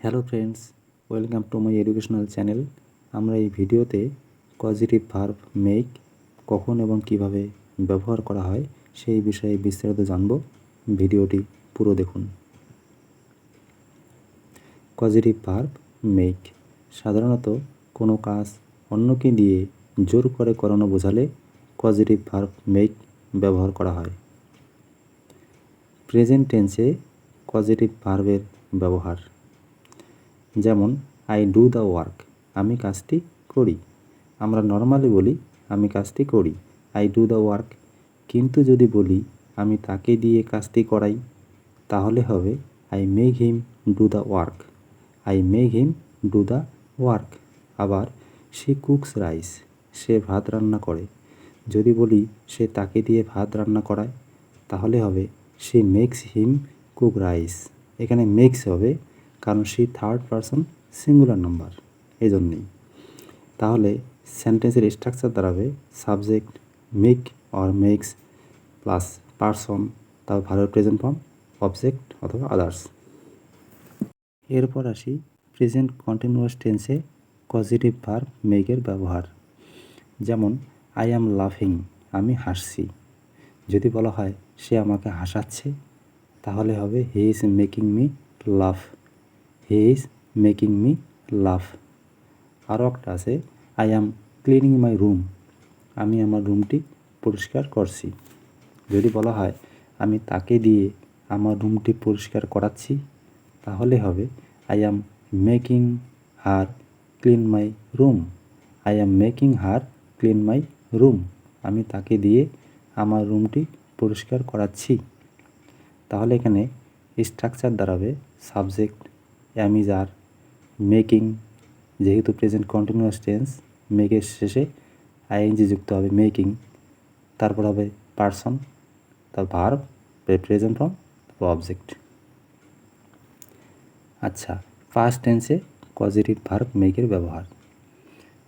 Hello friends, welcome to my educational channel. আমরা এই ভিডিওতে পজিটিভ ভার্ব মেক কখন এবং কিভাবে ব্যবহার করা হয় সেই বিষয়ে বিস্তারিত জানব। ভিডিওটি পুরো দেখুন। পজিটিভ ভার্ব মেক সাধারণত কোনো কাজ অন্যকে দিয়ে জোর করে করানো বোঝালে পজিটিভ ভার্ব মেক ব্যবহার করা হয়। প্রেজেন্ট টেন্সে পজিটিভ ভার্বের ব্যবহার, যেমন আই ডু দ্য ওয়ার্ক, আমি কাজটি করি। আমরা নর্মালি বলি আমি কাজটি করি, আই ডু দ্য ওয়ার্ক। কিন্তু যদি বলি আমি তাকে দিয়ে কাজটি করাই, তাহলে হবে I make him do the work, I make him do the work. আবার সে কুকস রাইস, সে ভাত রান্না করে। যদি বলি সে তাকে দিয়ে ভাত রান্না করায়, তাহলে হবে সে মেক্স হিম কুক রাইস। এখানে মেক্স হবে কারণ সে থার্ড পারসন সিঙ্গুলার নাম্বার, এই জন্যেই। তাহলে সেন্টেন্সের স্ট্রাকচার দাঁড়াবে subject make or makes plus person, তারপর ভার্বের প্রেজেন্ট ফর্ম, অবজেক্ট অথবা আদার্স। এরপর আসি প্রেজেন্ট কন্টিনিউয়াস টেন্সে পজিটিভ ভার্ব মেকের ব্যবহার, যেমন আই অ্যাম লাফিং, আমি হাসছি। যদি বলা হয় সে আমাকে হাসাচ্ছে, তাহলে হবে হি ইজ মেকিং মি লাফ, হি ইজ মেকিং মি লাফ। আরও একটা আছে I am cleaning my room, আমি আমার রুমটি পরিষ্কার করছি। যদি বলা হয় আমি তাকে দিয়ে আমার রুমটি পরিষ্কার করাচ্ছি, তাহলে হবে I am making her clean my room, I am making her clean my room, আমি তাকে দিয়ে আমার রুমটি পরিষ্কার করাচ্ছি। তাহলে এখানে স্ট্রাকচার দাঁড়াবে subject am is are, making, যেহেতু প্রেজেন্ট কন্টিনিউয়াস টেন্স মেকের শেষে আইএনজি যুক্ত হবে মেকিং, তারপর হবে পারসন, তার ভার্ব, প্রেজেন্ট ফর্ম, তারপর অবজেক্ট। আচ্ছা, ফার্স্ট টেন্সে পজিটিভ ভার্ব মেকের ব্যবহার,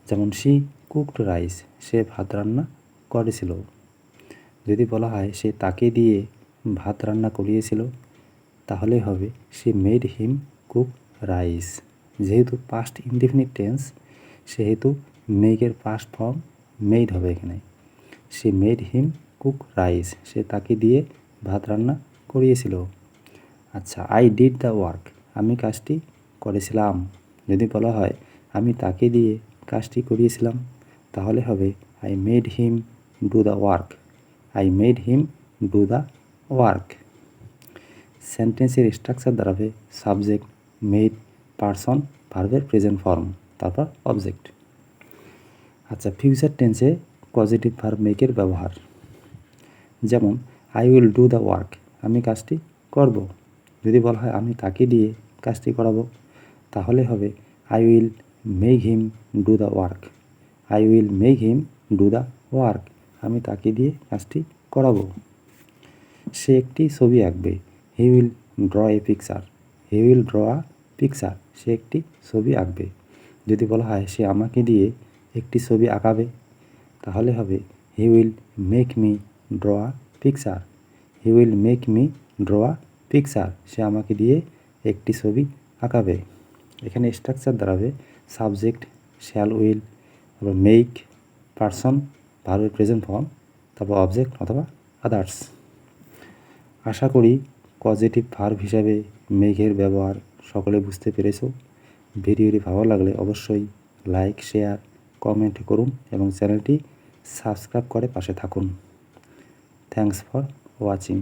যেমন শি কুকড রাইস, সে ভাত রান্না করেছিল। যদি বলা হয় সে তাকে দিয়ে ভাত রান্না করিয়েছিল, তাহলে হবে she made him cook rice. যেহেতু পাস্ট ইনডিফিনিট টেন্স, সেহেতু মেকের পাস্ট ফর্ম মেড হবে এখানে, she made him cook rice, সে তাকে দিয়ে ভাত রান্না করিয়েছিল। আচ্ছা, আই ডিড দ্য ওয়ার্ক, আমি কাজটি করেছিলাম। যদি বলা হয় আমি তাকে দিয়ে কাজটি করিয়েছিলাম, তাহলে হবে I made him do the work, I made him do the work. সেন্টেন্সের স্ট্রাকচার দাঁড়াবে সাবজেক্ট মেড, পারসন, ভার্বের প্রেজেন্ট ফর্ম, তারপর অবজেক্ট। আচ্ছা, ফিউচার টেন্সে পজিটিভ ভার্ব মেকের ব্যবহার, যেমন I will do the work, আমি কাজটি করব। যদি বলা হয় আমি তাকে দিয়ে কাজটি করাবো, তাহলে হবে I will make him do the work, I will make him do the work, আমি তাকে দিয়ে কাজটি করাবো। সে একটি ছবি আঁকবে, he will draw a picture, he will draw a picture, সে একটি ছবি আঁকবে। যদি বলা হয় সে আমাকে দিয়ে একটি ছবি আঁকাবে, তাহলে হবে he will make me draw a picture, he will make me draw a picture, সে আমাকে দিয়ে একটি ছবি আঁকাবে। এখানে স্ট্রাকচার দাঁড়াবে সাবজেক্ট শ্যাল উইল, তারপর মেক, পারসন, ভার্বের প্রেজেন্ট ফর্ম, তারপর অবজেক্ট অথবা আদার্স। আশা করি পজিটিভ ভার্ব হিসাবে মেকের ব্যবহার সকলে বুঝতে পেরেছো। ভিডিওটি ভালো লাগলে অবশ্যই লাইক, শেয়ার, কমেন্ট করুন এবং চ্যানেলটি সাবস্ক্রাইব করে পাশে থাকুন। Thanks for watching.